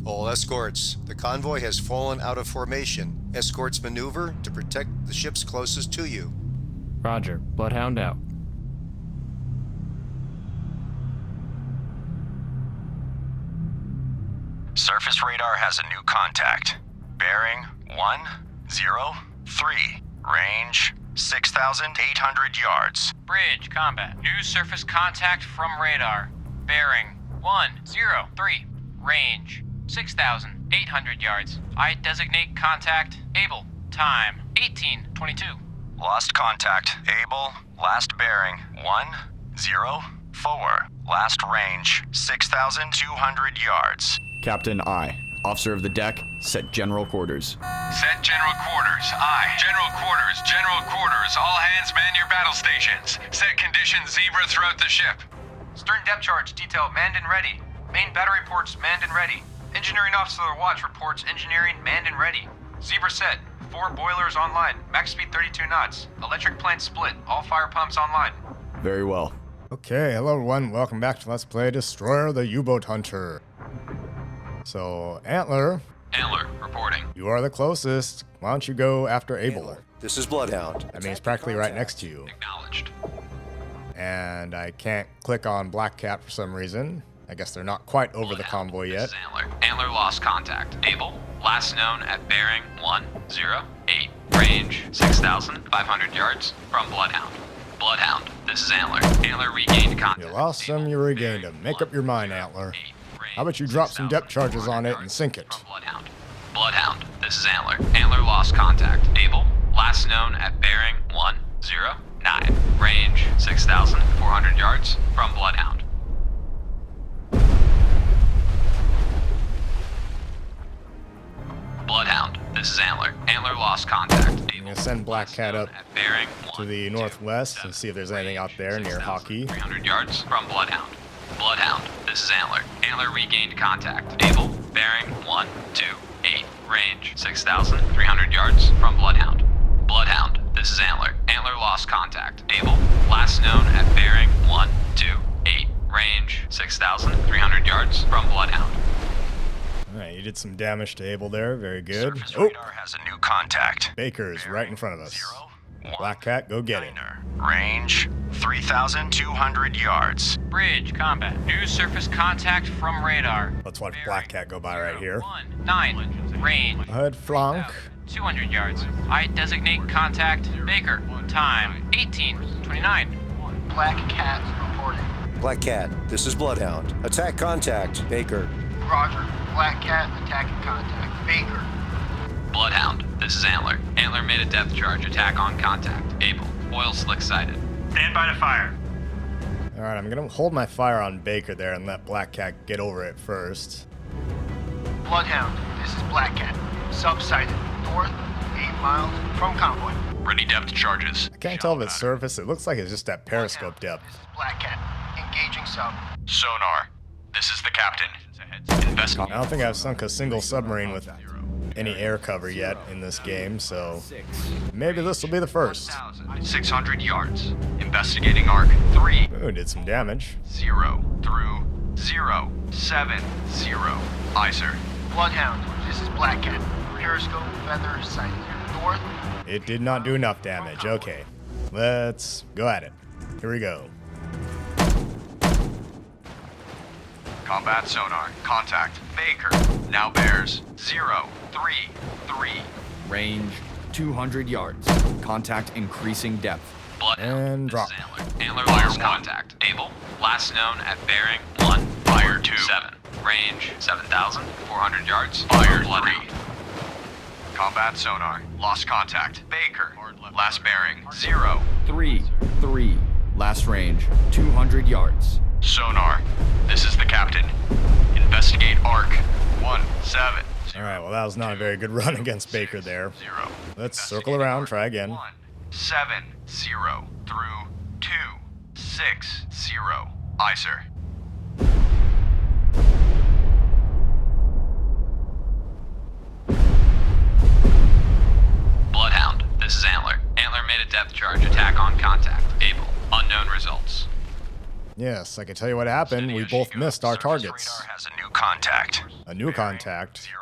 All escorts, the convoy has fallen out of formation. Escorts maneuver to protect the ships closest to you. Roger. Bloodhound out. Surface radar has a new contact. Bearing 103. Range 6,800 yards. Bridge, combat. New surface contact from radar. Bearing 103. Range 6,800 yards. I designate contact Able. Time 18:22. Lost contact. Able. Last bearing 104. Last range 6,200 yards. Captain I, officer of the deck, set general quarters. Set general quarters. Aye. General quarters. General quarters. All hands man your battle stations. Set conditions Zebra throughout the ship. Stern depth charge detail manned and ready. Main battery ports manned and ready. Engineering officer watch reports engineering manned and ready. Zebra set. 4 boilers online. Max speed 32 knots. Electric plant split. All fire pumps online. Very well. Okay, hello everyone. Welcome back to Let's Play Destroyer the U-Boat Hunter. So, Antler, Reporting. you are the closest. Why don't you go after Able? This is Bloodhound. I mean, it's practically right next to you. Acknowledged. And I can't click on Black Cat for some reason. I guess they're not quite over the convoy yet. This is Antler. Antler lost contact. Able. Last known at bearing 108. Range 6,500 yards from Bloodhound. Bloodhound. This is Antler. Antler regained contact. You lost them, you regained them. Make up your mind, Antler. How about you drop some depth charges on it and sink it? Bloodhound. Bloodhound. This is Antler. Antler lost contact. Able. Last known at bearing 109. Range 6,400 yards from Bloodhound. Bloodhound. This is Antler. Antler lost contact. I'm gonna send Black Cat up At bearing to the northwest and see if there's anything out there near Hockey. 300 yards from Bloodhound. Bloodhound. This is Antler. Antler regained contact. Able. Bearing 128. Range 6,300 yards from Bloodhound. Bloodhound. This is Antler. Antler lost contact. Able. Last known at bearing 128. Range 6,300 yards from Bloodhound. Alright, you did some damage to Able there. Very good. Surface Oh, radar has a new contact. Baker's right in front of us. 019. Black Cat, go get him. Range 3,200 yards. Bridge, combat. New surface contact from radar. Let's watch Black Cat go by right here. 19. Range Ahead flank. 200 yards. I designate contact Baker. Time 18:29. Black Cat reporting. Black Cat, this is Bloodhound. Attack contact, Baker. Roger. Black Cat attacking contact. Baker. Bloodhound. This is Antler. Antler made a depth charge attack on contact. Able. Oil slick sighted. Stand by to fire. Alright, I'm gonna hold my fire on Baker there and let Black Cat get over it first. Bloodhound. This is Black Cat. Subsighted. North 8 miles from convoy. Ready depth charges. I can't tell if it's surface. It looks like it's just at periscope depth. This is Black Cat. Engaging sub. Sonar. This is the captain. I Investigate. don't think I've sunk a single submarine with any air cover yet in this game, so maybe this will be the first. 1,600 yards. Investigating arc 30 Ooh, did some damage. through 070. Aye, sir. Bloodhound. This is Black Cat. Periscope feather sighted. North. It did not do enough damage. Okay, let's go at it. Here we go. Combat sonar. Contact. Baker. Now bears 033. Range 200 yards. Contact increasing depth. Bloodhound. And This drop. is Antler. Antler lost contact. Able. Last known at bearing 1. Fire 2. 7. Range 7,400 yards. Fire Bloodhound. 3. Combat sonar. Lost contact. Baker. Last bearing 0. 3. Last range 200 yards. Sonar. This is the captain. Investigate arc 17. Alright, well that was not a very good run against Baker there. Let's circle around, try again. 170 through 260. Aye, sir. Bloodhound. This is Antler. Antler made a depth charge attack on contact. Able. Unknown results. Yes, I can tell you what happened. We both missed our Surface targets. radar has a new contact. A new contact. 0,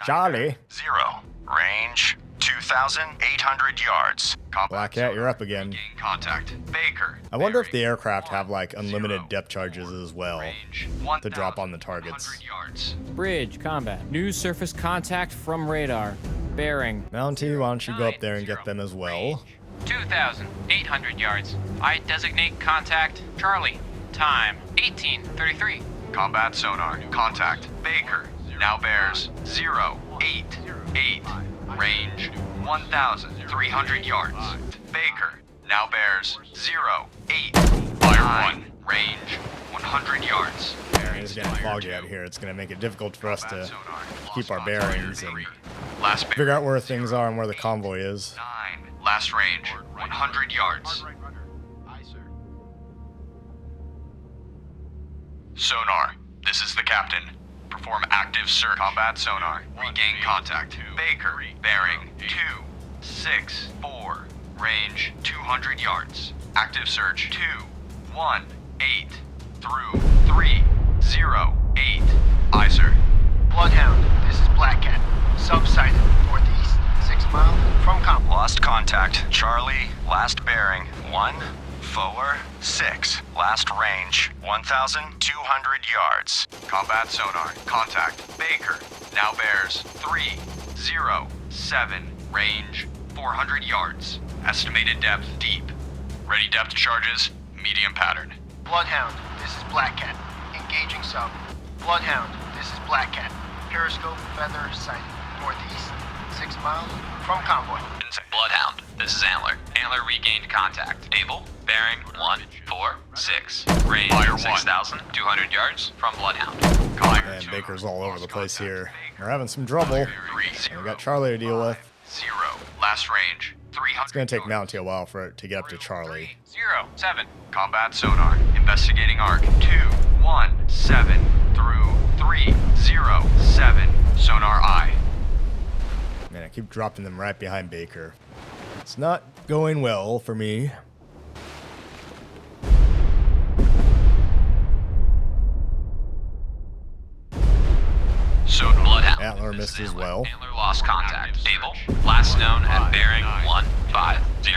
Charlie. 0. Range 2,800 yards. Black Cat, you're up again. Gain contact. Baker. I wonder if the aircraft have like unlimited depth charges as well Range to drop on the targets. 100 yards. Bridge, combat. New surface contact from radar. Bearing. Mountie, why don't you go up there and get them as well? 2,800 yards. I designate contact Charlie. Time 18:33. Combat sonar. Contact. Baker. Now bears 088. Range 1,300 yards. Baker. Now bears 08. Fire 1. Range 100 yards. Yeah, it's getting foggy out here. It's going to make it difficult for us to keep our bearings and Last figure out where things are and where the convoy is. 9. Last range 100 yards. Sonar. This is the captain. Perform active search. Combat sonar. Regain contact. Baker. Bearing 264. Range 200 yards. Active search 218 through 308. Aye, sir. Bloodhound, this is Black Cat. Sub-sighted, northeast, 6 miles from comp. Lost contact. Charlie, last bearing 146. Last range 1,200 yards. Combat sonar. Contact. Baker. Now bears 307. Range 400 yards. Estimated depth deep. Ready depth charges. Medium pattern. Bloodhound, this is Black Cat. Engaging sub. Bloodhound, this is Black Cat. Periscope, feather, sighted, northeast, 6 miles from convoy. Bloodhound. This is Antler. Antler regained contact. Able. Bearing 146. Range 6,200 yards from Bloodhound. And Baker's all over the place here. We're having some trouble. And we got Charlie to deal with. 0. Last range 300. It's going to take Mountie a while for it to get up to Charlie. 07. Combat sonar. Investigating arc 217 through 307. Sonar eye. Man, I keep dropping them right behind Baker. It's not going well for me. So Bloodhound. Antler missed as well. Antler lost contact. Able. Last known at bearing 150.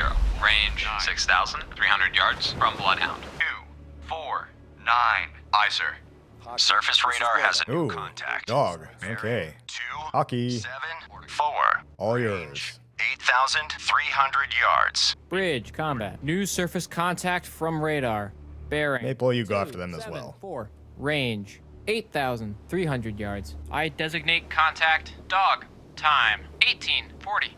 Range 6,300 yards from Bloodhound. 249. Aye, sir. Surface radar has a new Ooh, contact. dog. Okay. 2, Hockey. 7, 4. All yours. 8,300 yards. Bridge, combat. New surface contact from radar. Bearing. Maple, you go after them as well. 4. Range 8,300 yards. I designate contact Dog. Time 18:40.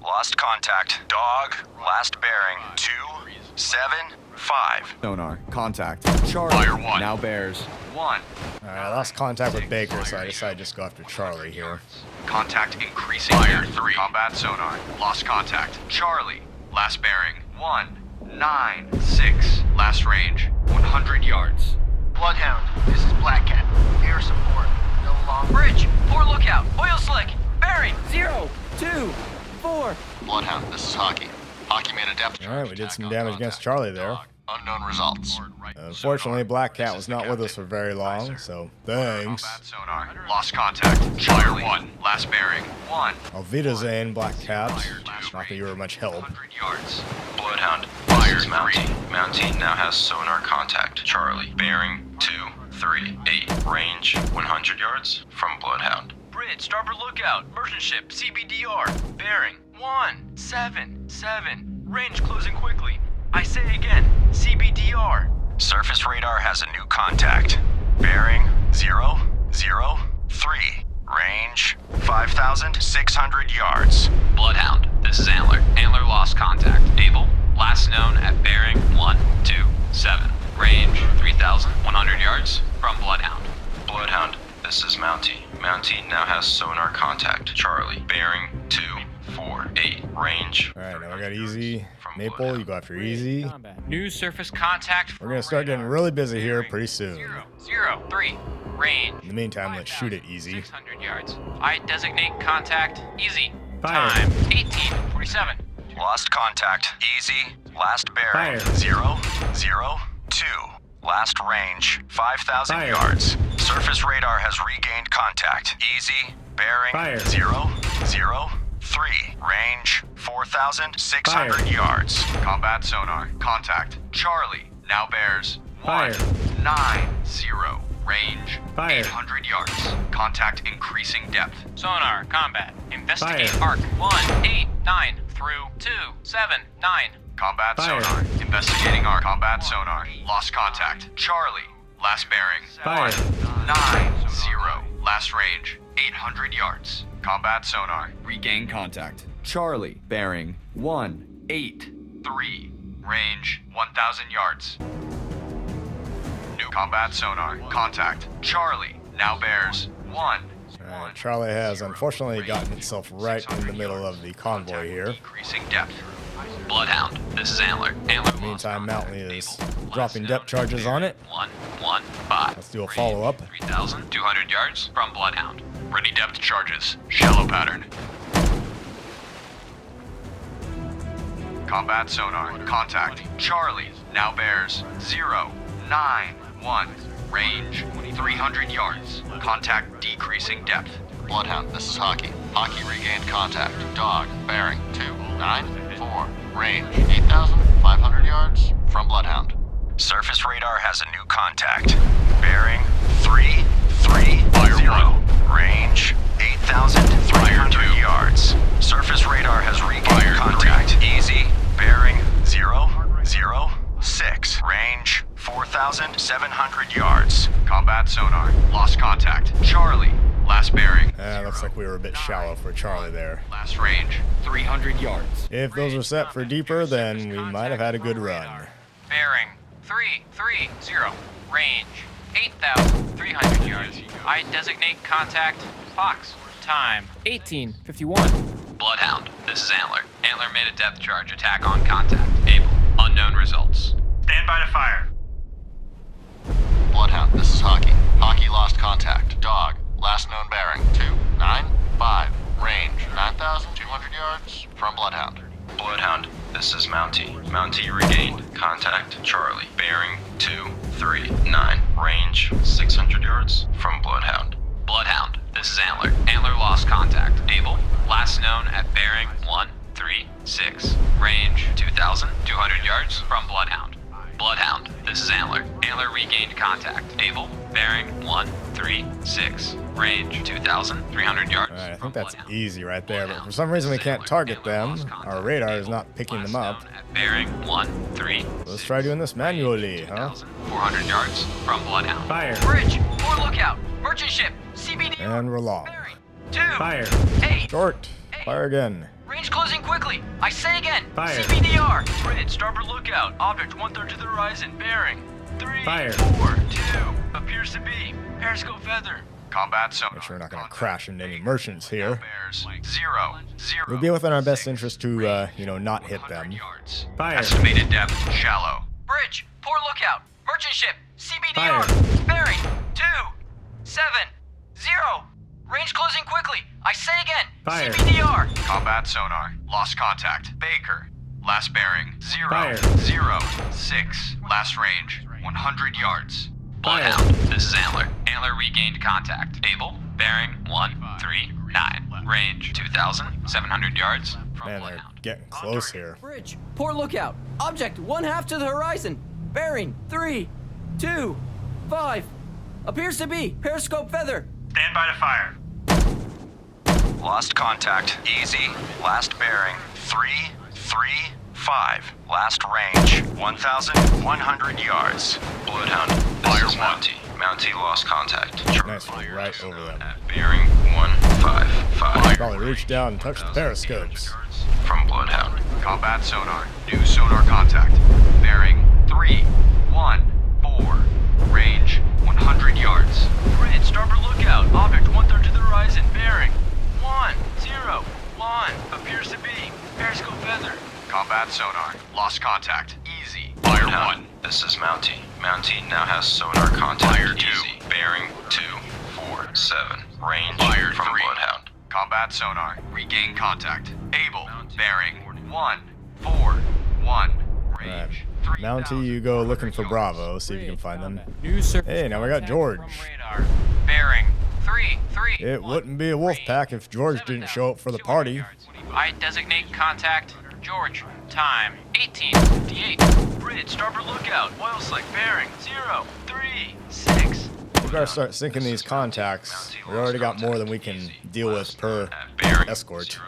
Lost contact. Dog, last bearing 275. Sonar. Contact. Charlie. Fire 1. Now bears 1. Alright, I lost contact with Baker, so I decided to just go after Charlie here. Contact increasing. Fire 3. Combat sonar. Lost contact. Charlie. Last bearing 196. Last range 100 yards. Bloodhound, this is Black Cat. Air support, no longer. Bridge. 4 lookout. Oil slick. Bearing. 0, 2, 4. Bloodhound, this is Hockey. Hockey made a depth charge. Alright, we did some damage against Charlie there. Unknown results. Unfortunately, Black Cat was not with us for very long, so thanks. Combat sonar. Lost contact. Fire 1. Last bearing 1. Alvida Zane, Black Cat. Not that you were much help. 100 yards. Bloodhound, Fire this is Mountie. 3. Mountie now has sonar contact. Charlie, bearing 238. Range 100 yards from Bloodhound. Bridge. Starboard lookout. Merchant ship. CBDR. Bearing 177. Range closing quickly. I say again. CBDR. Surface radar has a new contact. Bearing 003. Range 5,600 yards. Bloodhound. This is Antler. Antler lost contact. Able. Last known at bearing 127. Range 3,100 yards from Bloodhound. Bloodhound, this is Mountie. Mountie now has sonar contact. Charlie, bearing 248. Range. Alright, now we got Easy. Maple, you go after Easy. Combat. New surface contact. We're gonna start getting really busy here pretty soon. 003. Range. In the meantime, let's shoot it Easy. 600 yards. I designate contact Easy. Fire. Time 18:47. Lost contact. Easy. Last bearing. Fire. 002. Last range, 5,000 yards. Surface radar has regained contact. Easy, bearing 0, 0, 3. Range, 4,600 yards. Combat sonar, contact. Charlie, now bears 190. Range, 800 yards. Contact increasing depth. Sonar, combat. Investigate arc 189 through 279. Combat sonar, investigating our combat sonar. Lost contact. Charlie, last bearing 190. Last range, 800 yards. Combat sonar. Regain contact. Charlie, bearing 183. Range, 1,000 yards. New combat sonar. Contact. Charlie, now bears 1. Alright, Charlie has unfortunately gotten itself right in the middle of the convoy here. Decreasing depth. Bloodhound, this is Antler. Antler. Meantime, Mountley is dropping depth charges on it. 115. Let's do a follow-up. 3,200 yards from Bloodhound. Ready depth charges. Shallow pattern. Combat sonar. Contact. Charlie, now bears 091. Range, 300 yards. Contact decreasing depth. Bloodhound, this is Hockey. Hockey regained contact. Dog, bearing 294. Range, 8,500 yards from Bloodhound. Surface radar has a new contact. Bearing 330. Range 8,300 yards. Surface radar has regained contact. Easy. Bearing 006. Range 4,700 yards. Combat sonar. Lost contact. Charlie. Last bearing. Looks like we were a bit shallow for Charlie there. Last range. 300 yards. If those were set for deeper, then we might have had a good run. Bearing 330. Range 8,300 yards. I designate contact Fox. Time 1851. Bloodhound, this is Antler. Antler made a depth charge attack on contact. Able. Unknown results. Stand by to fire. Bloodhound, this is Hockey. Hockey lost contact. Dog, last known bearing 295. Range 9,200 yards from Bloodhound. Bloodhound, this is Mountie. Mountie regained contact. Charlie. Bearing 239. Range 600 yards from Bloodhound. Bloodhound, this is Antler. Antler lost contact. Able. Last known at bearing 136. Range 2,200 yards from Bloodhound. Bloodhound, this is Antler. Antler regained contact. Able. Bearing 136. Range 2,300 yards. Alright, I think from that's Bloodhound. easy right there, but Bloodhound, for some reason we this is can't Antler. target Antler them. lost contact. Our radar is Able. not picking them Last up. known at bearing 136. Let's try doing this manually, huh? 400 yards from Bloodhound. Bridge, poor lookout. Merchant ship, CBD. And we're long. Bearing 2. 8. Short. Fire again. Range closing quickly. I say again. Fire. CBDR. Bridge, starboard lookout. Object 1/3 to the horizon. Bearing 3, Fire. 4, 2. Appears to be. Periscope feather. Combat sonar. Make sure we're not going to crash into any merchants here. Bears 0. It would be within our best interest to, not hit them. Yards. Fire. Estimated depth shallow. Bridge, poor lookout. Merchant ship, CBDR. Fire. Bearing 2, 7, 0. Range closing quickly. I say again. Fire. CBDR. Combat sonar. Lost contact. Baker. Last bearing 006. Last range 100 yards. Bloodhound, this is Antler. Antler regained contact. Able. Bearing 139. Range 2,700 yards from Man, they're Bloodhound. getting close here. Bridge, poor lookout. Object 1/2 to the horizon. Bearing 3, 2, 5. Appears to be periscope feather. Stand by to fire. Lost contact. Easy. Last bearing 335. Last range 1,100 yards. Bloodhound. This is Mountie. Mountie lost contact. Nice, right over them. At bearing 155. Probably reach down and touch the periscopes. From Bloodhound. Combat sonar. New sonar contact. Bearing 314. Range 100 yards. Bridge, starboard lookout. Object 1/3 to the horizon. Bearing 101. Appears to be. Periscope feather. Combat sonar. Lost contact. Easy. Fire 1. This is Mountie. Mountie now has sonar contact. Fire 2. Easy. Bearing 247. Range from Bloodhound. Combat sonar. Regain contact. Able. Bearing 141. Range Mountie, you go looking for Bravo. See if you can find them. New surface Hey, now we got contact George. from radar. Bearing 3-3. It wouldn't be a wolf pack if George didn't show up for the party. I designate contact George. Time 18:58. Bridge, starboard lookout. Oil slick bearing 036. We gotta start sinking these contacts. We already got more than we can deal with per Bearing escort.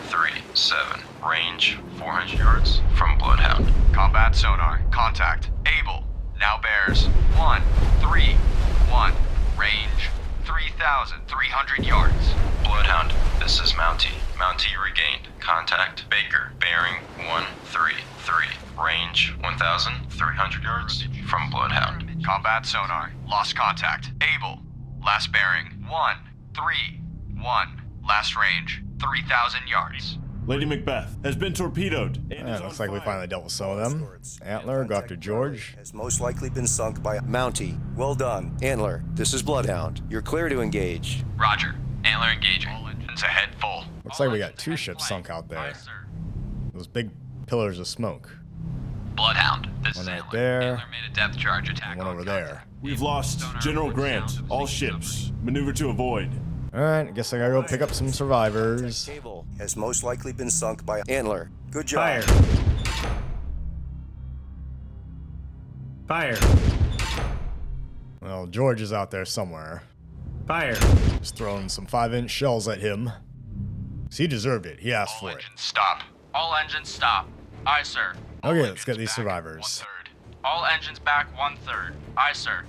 037. Range 400 yards from Bloodhound. Combat sonar. Contact. Able. Now bears 131. Range 3,300 yards. Bloodhound, this is Mountie. Mountie regained. Contact Baker. Bearing 133. Range 1,300 yards from Bloodhound. Combat sonar. Lost contact. Able. Last bearing 131. Last range 3,000 yards. Lady Macbeth has been torpedoed. Yeah, looks like we finally dealt with some of them. Antler, go after George. Has most likely been sunk by Mountie. Well done. Antler, this is Bloodhound. You're clear to engage. Roger. Antler engaging. It's ahead full. Looks like we got 2 ships sunk out there. Those big pillars of smoke. Bloodhound, this One is right Antler. there. Antler made a depth charge attack And one on over contact. there. We've lost General Grant. All ships. Maneuver to avoid. Alright, I guess I gotta go pick up some survivors. Cable has most likely been sunk by Antler. Good job. Fire. Well, George is out there somewhere. Fire. Just throwing some 5-inch shells at him. 'Cause he deserved it. He asked for it. Stop. All engines stop. Aye, sir. Okay, let's get these survivors. All engines back 1/3. Aye, sir.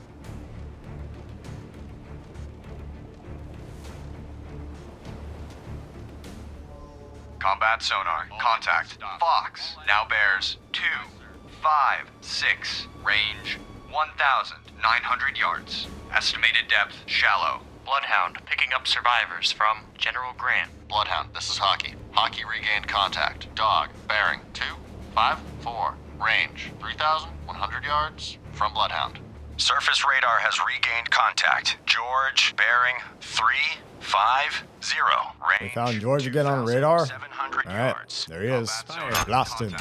Combat sonar. Contact. Fox. Now bears 256. Range 1,900 yards. Estimated depth shallow. Bloodhound, picking up survivors from General Grant. Bloodhound, this is Hockey. Hockey regained contact. Dog, bearing 254. Range 3,100 yards from Bloodhound. Surface radar has regained contact. George, bearing 350. Range We found George again on radar. 700 Alright, yards. there he is. Blast him.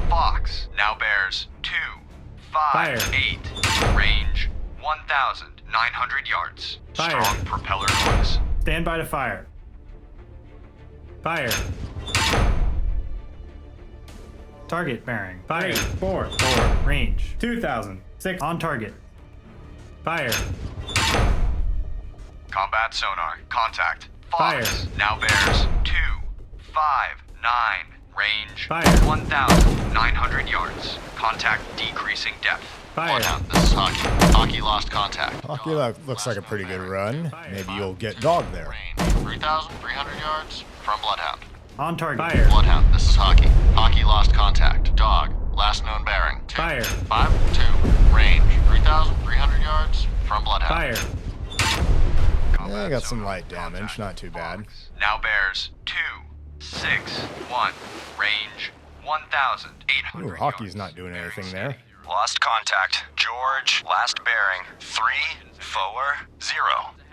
Fox. Now bears 258. Range 1,900 yards. Fire. Strong propeller noise. Stand by to fire. Fire. Target bearing. Fire. 4. Range 2,006 on target. Fire. Combat sonar. Contact. Fire. Fox. Now bears 259. Range Fire. 1,900 yards. Contact decreasing depth. Fire. Bloodhound, this is Hockey. Hockey lost contact. Hockey looks like a pretty good run. Maybe you'll get dog there. Range 3,300 yards from Bloodhound. On target. Fire. Bloodhound, this is Hockey. Hockey lost contact. Dog, last known bearing. Fire. 252. Range 3,300 yards from Bloodhound. Fire. Yeah, I got some light damage, not too bad. Now bears 261. Range 1,800. Ooh, Hockey's not doing anything there. Lost contact. George, last bearing 340.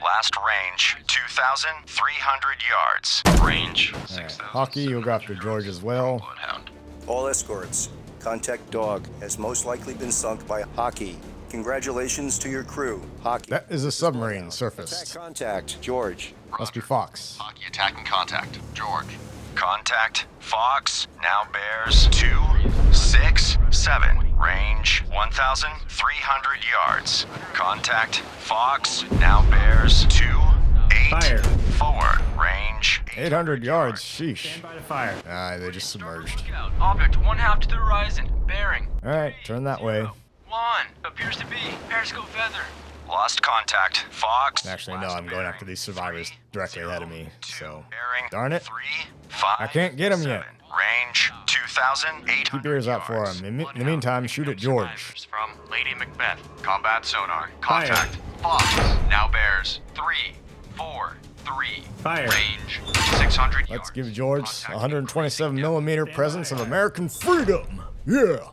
Last range 2,300 yards. Range Alright, 6,000. Hockey, you'll go after George as well. Bloodhound. All escorts. Contact Dog has most likely been sunk by Hockey. Congratulations to your crew, Hockey. That is a submarine Attack surfaced. contact, George. Must be Fox. Hockey attacking contact. George. Contact Fox now bears 267. Range 1,300 yards. Contact Fox now bears 284. Range 800 yards, sheesh. Stand by to fire. Ah, they just submerged. Object 1/2 to the horizon. Bearing. Alright, turn that way. 1. Appears to be. Periscope feather. Lost contact. Fox. Actually, no, I'm going after these survivors directly ahead of me, so... Bearing Darn it. 357. I can't get him yet. Range 2,800. Keep ears out for him. In the meantime, shoot at George. From Lady Macbeth. Combat sonar. Fire. Contact. Fox. Now bears 343. Fire. Range 600 yards. Let's give George 127mm presence of American freedom. Yeah.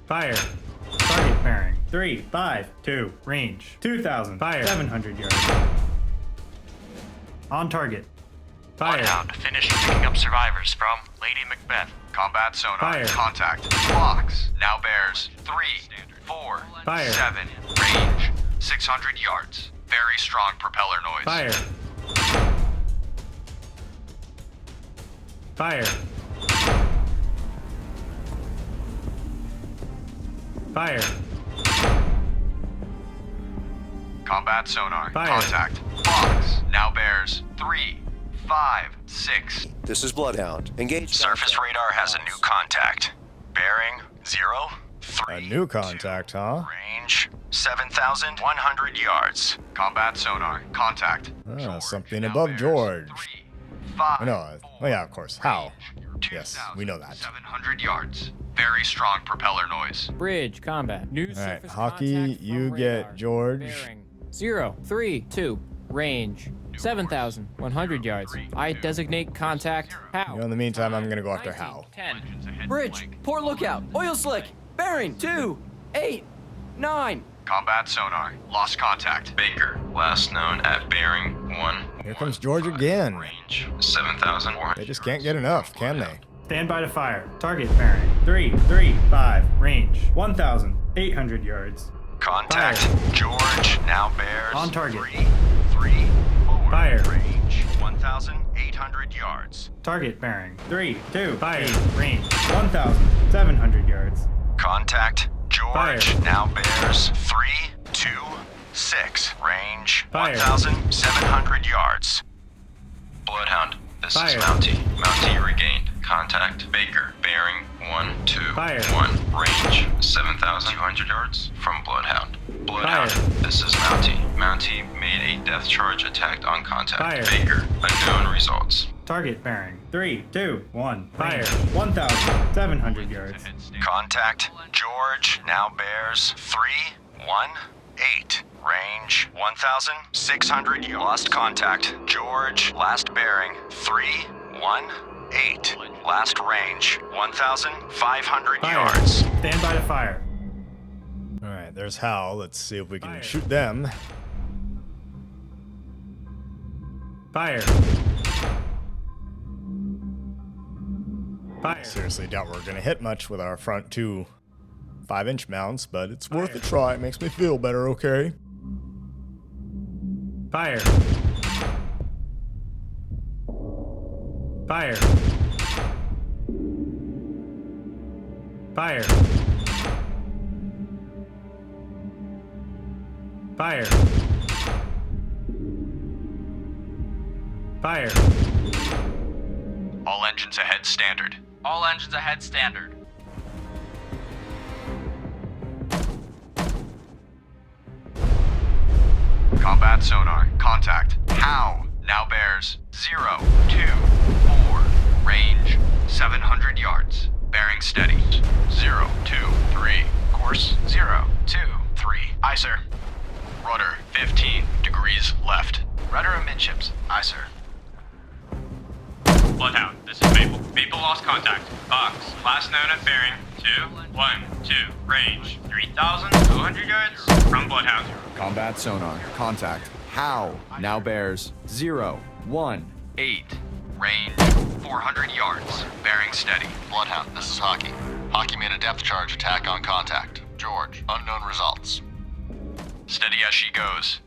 Fire. Target bearing 352. Range 2,000. Fire. 700 yards. On target. Fire. Bloodhound, finish picking up survivors from Lady Macbeth. Combat sonar. Fire. Contact. Fox. Now bears 3, 4, Fire. 7. Range 600 yards. Very strong propeller noise. Fire. Fire. Fire. Combat sonar. Fire. Contact. Fox. Now bears 3, 5, 6. This is Bloodhound. Engage. Surface radar has a new contact. Bearing 0, 3. A new contact, huh? Range 7,100 yards. Combat sonar. Contact. Ah, something above George. 5. No, oh yeah, of course. How? Yes, we know that. 700 yards. Very strong propeller noise. Bridge combat. New All right, surface Hockey, contact you from get radar. George. Bearing 0, 3, 2. Range 7,100 yards. I designate contact. How? You know, in the meantime, I'm gonna go after Hal. 10. Bridge, port lookout, oil slick, bearing 2, 8, 9. Combat sonar. Lost contact. Baker, last known at bearing 1. Here comes George again. Range 7,400. They just can't get enough, can they? Stand by to fire. Target bearing 335. Range 1,800 yards. Contact. Fire. George now bears On target. 3, 3, 4. Fire. Range 1,800 yards. Target bearing 3, 2, 8. Range 1,700 yards. Contact. George Fire. now bears 3, 2, 6. Range Fire. 1,700 yards. Bloodhound, this Fire. is Mountie. Mountie regained. Contact Baker. Bearing 1, 2, Fire. 1. Range 7,200 yards from Bloodhound. Bloodhound, Fire. this is Mountie. Mountie made a depth charge attack on contact. Fire. Baker, unknown results. Target bearing 3, 2, 1. Fire 1,700 yards. Contact George now bears 3, 1, 8. Range 1,600 yards. Lost contact George. Last bearing 3, 1, 8. Last range 1,500 Fire. yards. Stand by to fire. All right, there's Hal. Let's see if we can Fire. shoot them. Fire. Fire. Seriously, doubt we're gonna hit much with our front two 5-inch mounts, but it's worth a try. It makes me feel better, okay? Fire. Fire. Fire. Fire. Fire. All engines ahead standard. All engines ahead standard. Combat sonar. Contact. How? Now bears 0, 2, 4. Range 700 yards. Bearing steady. 0, 2, 3. Course 0, 2, 3. Aye, sir. Rudder 15 degrees left. Rudder amidships. Aye, sir. Bloodhound, this is Maple. Maple lost contact. Fox, last known at bearing 2, 1, 2. Range 3,200 yards from Bloodhound. Combat sonar. Contact. How? Now bears 0, 1, 8. Range 400 yards. Bearing steady. Bloodhound, this is Hockey. Hockey made a depth charge attack on contact. George, unknown results. Steady as she goes.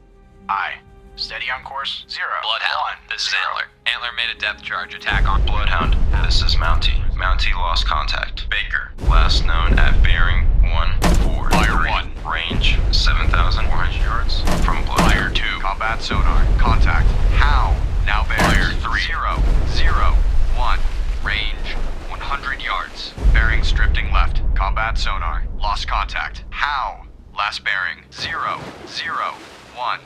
Aye. Steady on course 0. Bloodhound, 1, this is 0. Antler. Antler made a depth charge attack on Bloodhound, this is Mountie. Mountie lost contact. Baker, last known at bearing 1, 4. Fire 1. Range 7,400 yards from Bloodhound. Fire 2. Combat sonar. Contact. How? Now bears 3, 0, 0, 1. Range 100 yards. Bearing drifting left. Combat sonar. Lost contact. How? Last bearing 0, 0, 1.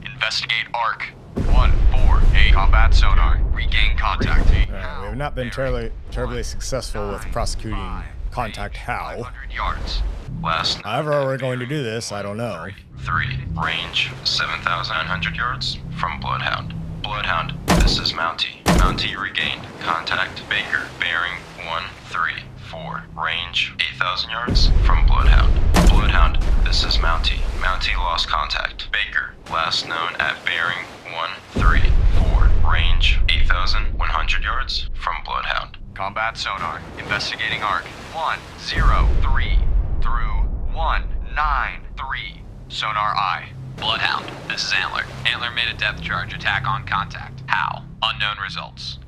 Investigate arc. 1, 4, 8. Combat sonar. Regain contact. We have not been terribly successful with prosecuting contact Hal. 500 yards. Last known However we're going to do this, I don't know. 3. Range 7,900 yards from Bloodhound. Bloodhound, this is Mountie. Mountie regained. Contact Baker. Bearing 1, 3, 4. Range 8,000 yards from Bloodhound. Bloodhound, this is Mountie. Mountie lost contact. Baker, last known at bearing 1, 3, 4. Range 8,100 yards from Bloodhound. Combat sonar. Investigating arc. 103 through 193. Sonar I. Bloodhound, this is Antler. Antler made a depth charge attack on contact. How? Unknown results.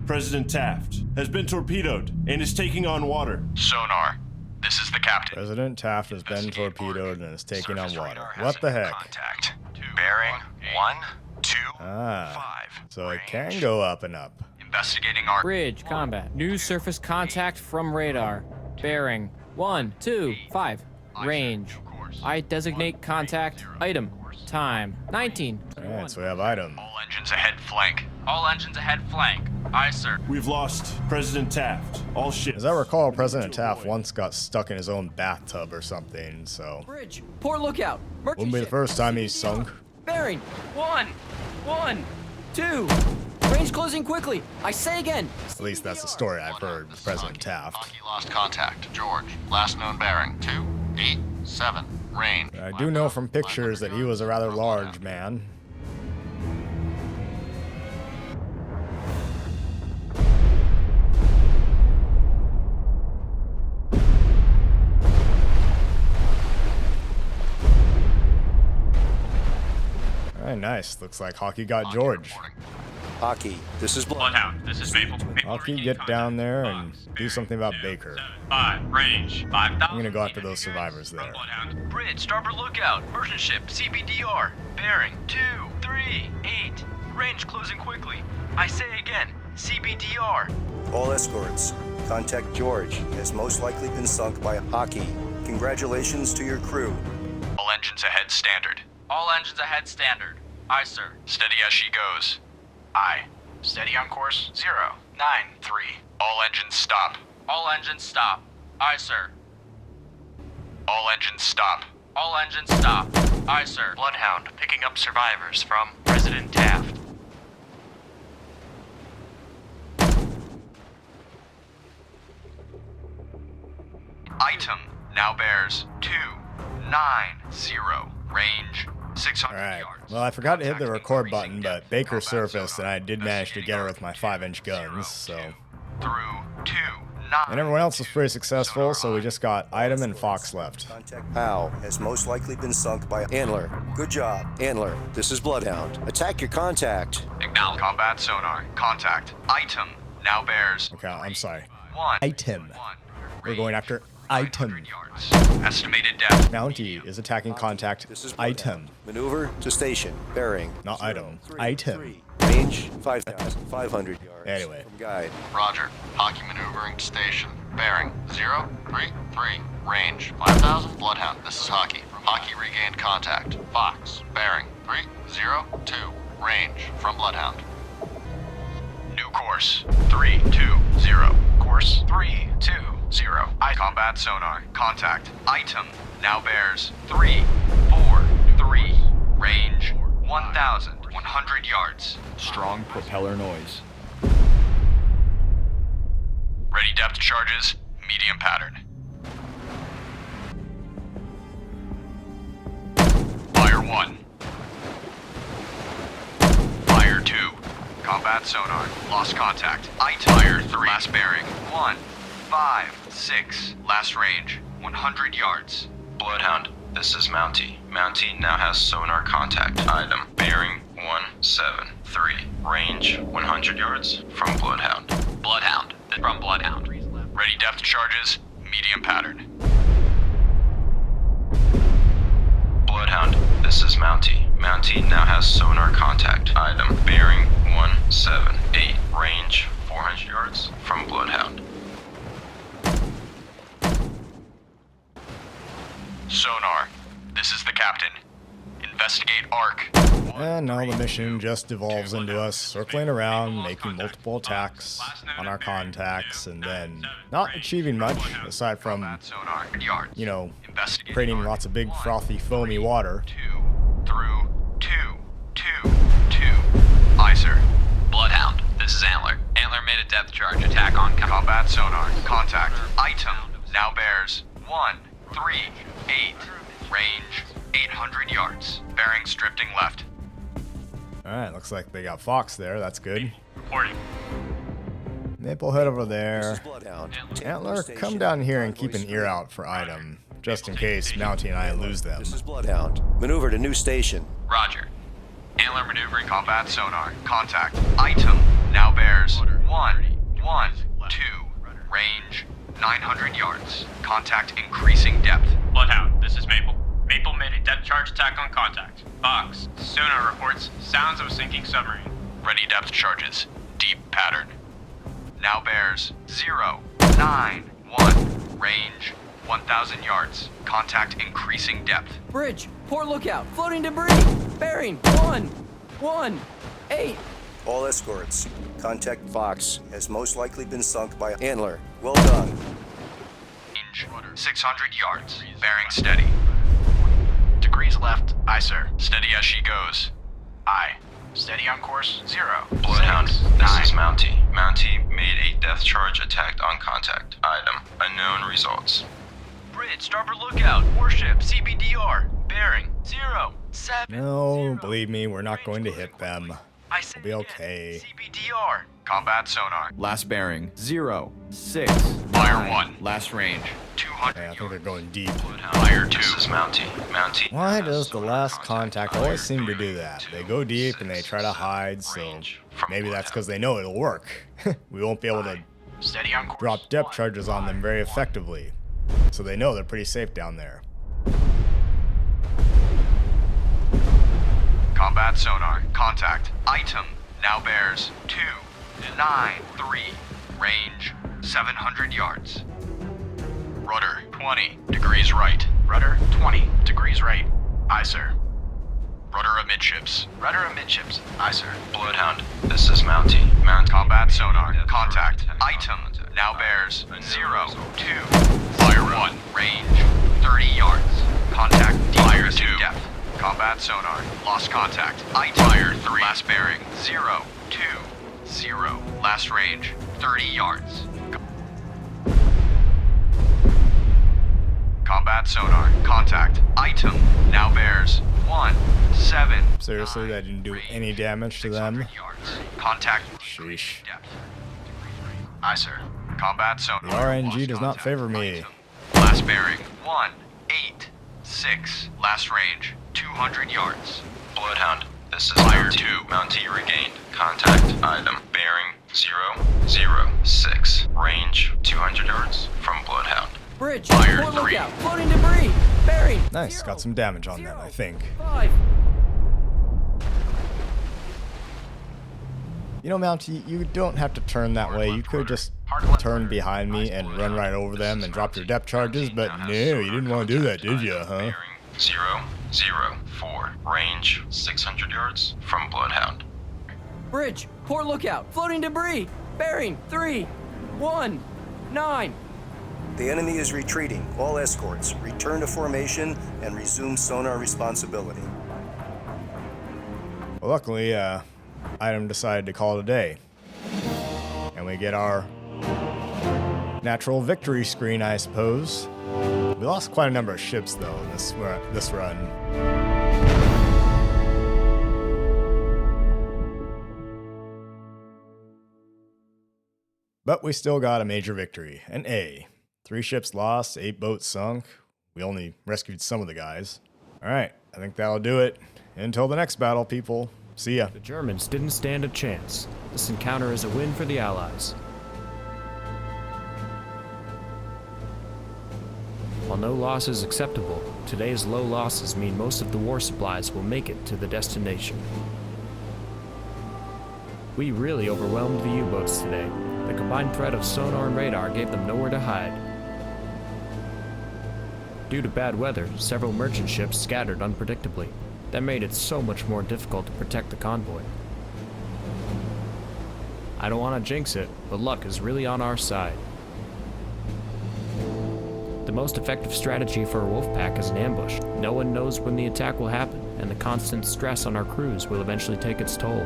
President Taft has been torpedoed and is taking on water. Sonar. This is the captain. President Taft has been torpedoed and is taking on water. What the heck? Contact. Bearing 1, 2, Ah, 5. so it can go up and up. Investigating arc. Bridge, combat. New surface contact from radar. Bearing 1, 2, 5. Range. I designate contact. Item. Time. 19. Alright, so we have item. All engines ahead flank. All engines ahead flank. Aye, sir. We've lost President Taft. All ships. As I recall, President Taft once got stuck in his own bathtub or something, so Bridge, port lookout. Merchant wouldn't be the ship, first time he's sunk. Bearing 1, 2. Range closing quickly. I say again. At least that's the story I've heard with President Taft. Hockey lost contact. George. Last known bearing. 287. Range. I do know from pictures that he was a rather large man. Alright, nice. Looks like Hockey got George. Hockey, this is Bloodhound, this is Maple. Hockey, get down there and do something about Baker. 5, range, 5,000. I'm gonna go after those survivors there. Bridge, starboard lookout. Merchant ship, CBDR. Bearing 238. Range closing quickly. I say again, CBDR. all escorts. Contact George has most likely been sunk by Hockey. Congratulations to your crew. All engines ahead standard. All engines ahead standard. Aye, sir. Steady as she goes. Aye. Steady on course 093. All engines stop. All engines stop. Aye, sir. All engines stop. All engines stop. Aye, sir. Bloodhound picking up survivors from President Taft. Item now bears 290. Range 600 Alright, yards. well I forgot to hit the record button, but Baker surfaced and I did manage to get her with my 5-inch guns, so... Through 290. And everyone else was pretty successful, so we just got Item and Fox left. Contact POW has most likely been sunk by Antler. Good job, Antler. This is Bloodhound. Attack your contact. Acknowledge. Combat sonar. Contact. Item now bears Okay, I'm sorry. 1. Item. We're going after Item. Yards. Estimated depth. Mountie is attacking contact Item. Maneuver to station. Bearing. Not Item. Item. Range 5,500 yards. Anyway. From guide. Roger. Hockey maneuvering to station. Bearing 033. Range 5,000. Bloodhound. This is Hockey. Hockey regained contact. Fox. Bearing 302. Range from Bloodhound. New course 320. Course 320. I combat sonar. Contact. Item now bears 343. Range 1,100 yards. Strong propeller noise. Ready depth charges. Medium pattern. Fire 1. Fire 2. Combat sonar. Lost contact. Fire 3. Last bearing. 1, 5, 6. Last range. 100 yards. Bloodhound. This is Mountie. Mountie now has sonar contact. Item. Bearing 173. Range 100 yards from Bloodhound. Bloodhound. From Bloodhound. Ready depth charges. Medium pattern. Bloodhound. This is Mountie. Mountie now has sonar contact. Item. Bearing 178. Range 400 yards from Bloodhound. Sonar. This is the captain. Investigate arc. And now the mission just devolves into us circling around, making multiple attacks on our contacts, and then not achieving much, aside from, you know, creating lots of big, frothy, foamy water. 2. Aye, sir. Bloodhound. This is Antler. Antler made a depth charge attack on Combat sonar. Contact. Item now bears 138. Range 800 yards. Bearings drifting left. Alright, looks like they got Fox there. That's good. Reporting. Maple, head over there. Bloodhound. Antler, come down here and keep an ear out for item, just in case Mountie and I lose them. This is Bloodhound. Maneuver to new station. Roger. Antler maneuvering combat sonar. Contact. Item now bears 112. Range 900 yards. Contact increasing depth. Bloodhound, this is Maple. Maple made a depth charge attack on contact. Fox, sonar reports sounds of a sinking submarine. Ready depth charges. Deep pattern. Now bears 091. Range 1,000 yards. Contact increasing depth. Bridge, port lookout, floating debris. Bearing 118. All escorts. Contact Fox has most likely been sunk by Antler. Well done. Range 600 yards. Bearing steady. Degrees left. Aye, sir. Steady as she goes. Aye. Steady on course 0. Bloodhound, this is Mountie. Mountie made a depth charge attack on contact. Item, unknown results. Bridge, starboard lookout. Warship, CBDR. Bearing 07. No, believe me, we're not going to hit them. I say We'll be okay. CBDR. Combat sonar. Last bearing, 06. Fire 1. Last range, 200. Yeah, I think they're going deep. Fire 2. This is Mountie. Mountie. Why does the last contact always seem to do that? They go deep and they try to hide, so maybe that's because they know it'll work. We won't be able to Steady on course. drop depth charges on them very effectively, so they know they're pretty safe down there. Combat sonar. Contact. Item now bears 293. Range 700 yards. Rudder 20 degrees right. Rudder 20 degrees right. Aye, sir. Rudder amidships. Rudder amidships. Aye, sir. Bloodhound, this is Mountie. Mount combat sonar. Contact. Item now bears 02. Fire 1. Range 30 yards. Contact. Fire 2. Depth. Combat sonar. Lost contact. Item. Fire 3. Last bearing 020. Last range 30 yards. Combat sonar. Contact. Item now bears 17. Seriously, that didn't do any damage to them? Yards. Contact. Sheesh. Depth. Aye, sir. Combat sonar. The RNG Lost does not contact. favor me. Item. Last bearing 186. Last range 200 yards. Bloodhound, this is Fire 2. Mountie regained. Contact. Item. Bearing 006. Range 200 yards from Bloodhound. Bridge, Fire port 3. lookout, floating debris. Bearing Nice, got some damage on them, I think. 5. You know, Mountie, you don't have to turn that way. You could just turn behind me and run right over them and drop your depth charges, but no, you didn't want to do that, did you, huh? Bearing 004. Range 600 yards from Bloodhound. Bridge, port lookout, floating debris. Bearing 319. The enemy is retreating. All escorts, return to formation and resume sonar responsibility. Well, luckily, Item decided to call it a day. And we get our natural victory screen, I suppose. We lost quite a number of ships, though, in this run. But we still got a major victory, an A. 3 ships lost, 8 boats sunk. We only rescued some of the guys. Alright, I think that'll do it. Until the next battle, people. See ya. The Germans didn't stand a chance. This encounter is a win for the Allies. While no loss is acceptable, today's low losses mean most of the war supplies will make it to the destination. We really overwhelmed the U-boats today. The combined threat of sonar and radar gave them nowhere to hide. Due to bad weather, several merchant ships scattered unpredictably. That made it so much more difficult to protect the convoy. I don't want to jinx it, but luck is really on our side. The most effective strategy for a wolf pack is an ambush. No one knows when the attack will happen, and the constant stress on our crews will eventually take its toll.